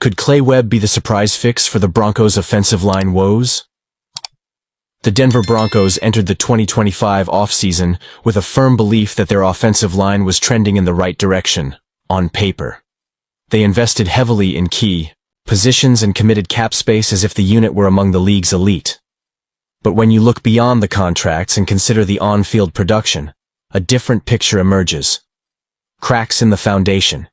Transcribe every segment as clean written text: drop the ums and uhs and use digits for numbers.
Could Clay Webb be the surprise fix for the Broncos' offensive line woes? The Denver Broncos entered the 2025 offseason with a firm belief that their offensive line was trending in the right direction, on paper. They invested heavily in key positions and committed cap space as if the unit were among the league's elite. But when you look beyond the contracts and consider the on-field production, a different picture emerges. Cracks in the foundation,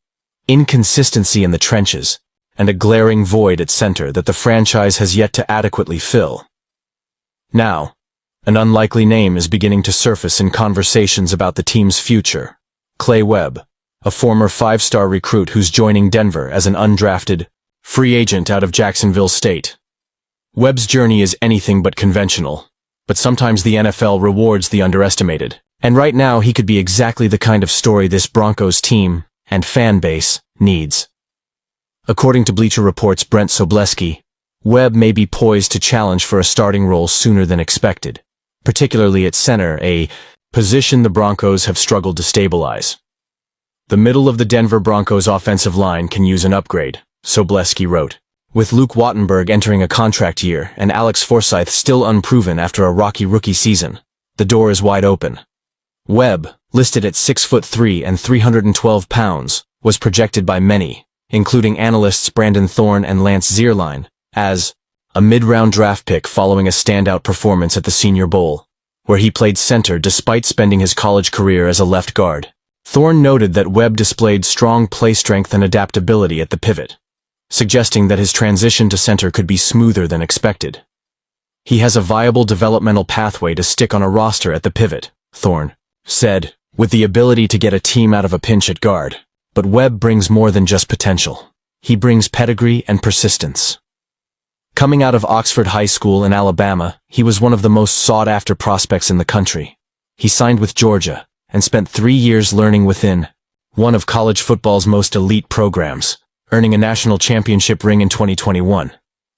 inconsistency in the trenches, and a glaring void at center that the franchise has yet to adequately fill. Now, an unlikely name is beginning to surface in conversations about the team's future. Clay Webb, a former five-star recruit who's joining Denver as an undrafted free agent out of Jacksonville State. Webb's journey is anything but conventional, but sometimes the NFL rewards the underestimated. And right now he could be exactly the kind of story this Broncos team and fan base needs. According to Bleacher Report's Brent Sobleski, Webb may be poised to challenge for a starting role sooner than expected, particularly at center, a position the Broncos have struggled to stabilize. The middle of the Denver Broncos offensive line can use an upgrade, Sobleski wrote. With Luke Wattenberg entering a contract year and Alex Forsyth still unproven after a rocky rookie season, the door is wide open. Webb, listed at 6'3" and 312 pounds, was projected by many, including analysts Brandon Thorne and Lance Zierlein, as a mid-round draft pick following a standout performance at the Senior Bowl, where he played center despite spending his college career as a left guard. Thorne noted that Webb displayed strong play strength and adaptability at the pivot, suggesting that his transition to center could be smoother than expected. He has a viable developmental pathway to stick on a roster at the pivot, Thorne said, with the ability to get a team out of a pinch at guard. But Webb brings more than just potential. He brings pedigree and persistence. Coming out of Oxford High School in Alabama, he was one of the most sought-after prospects in the country. He signed with Georgia and spent 3 years learning within one of college football's most elite programs, earning a national championship ring in 2021.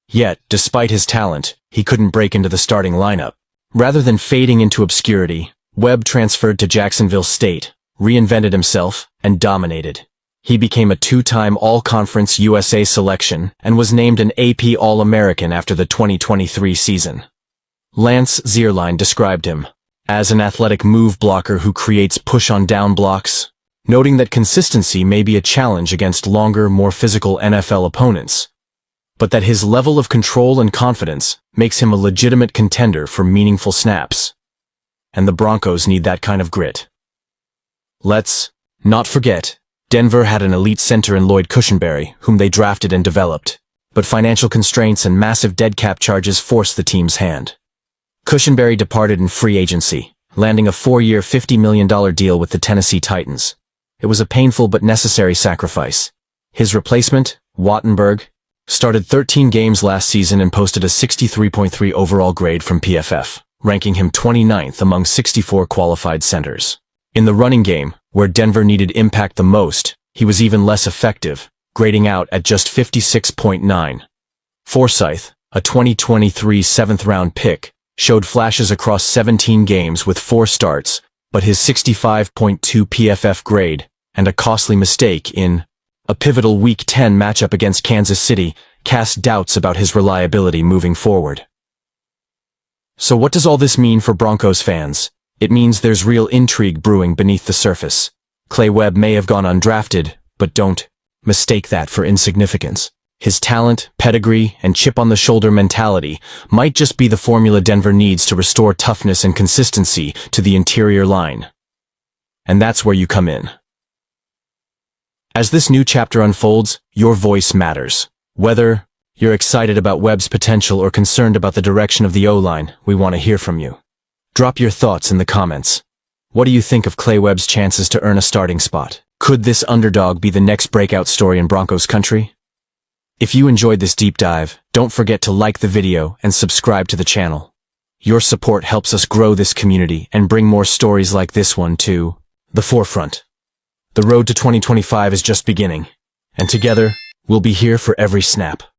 Yet, despite his talent, he couldn't break into the starting lineup. Rather than fading into obscurity, Webb transferred to Jacksonville State, reinvented himself, and dominated. He became a 2-time All-Conference USA selection and was named an AP All-American after the 2023 season. Lance Zierlein described him as an athletic move blocker who creates push-on-down blocks, noting that consistency may be a challenge against longer, more physical NFL opponents, but that his level of control and confidence makes him a legitimate contender for meaningful snaps. And the Broncos need that kind of grit. Let's not forget, Denver had an elite center in Lloyd Cushenberry, whom they drafted and developed, but financial constraints and massive dead cap charges forced the team's hand. Cushenberry departed in free agency, landing a 4-year $50 million deal with the Tennessee Titans. It was a painful but necessary sacrifice. His replacement, Wattenberg, started 13 games last season and posted a 63.3 overall grade from PFF, ranking him 29th among 64 qualified centers. In the running game, where Denver needed impact the most, he was even less effective, grading out at just 56.9. Forsyth, a 2023 7th-round pick, showed flashes across 17 games with 4 starts, but his 65.2 PFF grade and a costly mistake in a pivotal Week 10 matchup against Kansas City cast doubts about his reliability moving forward. So what does all this mean for Broncos fans? It means there's real intrigue brewing beneath the surface. Clay Webb may have gone undrafted, but don't mistake that for insignificance. His talent, pedigree, and chip-on-the-shoulder mentality might just be the formula Denver needs to restore toughness and consistency to the interior line. And that's where you come in. As this new chapter unfolds, your voice matters. Whether you're excited about Webb's potential or concerned about the direction of the O-line, we want to hear from you. Drop your thoughts in the comments. What do you think of Clay Webb's chances to earn a starting spot? Could this underdog be the next breakout story in Broncos country? If you enjoyed this deep dive, don't forget to like the video and subscribe to the channel. Your support helps us grow this community and bring more stories like this one to the forefront. The road to 2025 is just beginning, and together, we'll be here for every snap.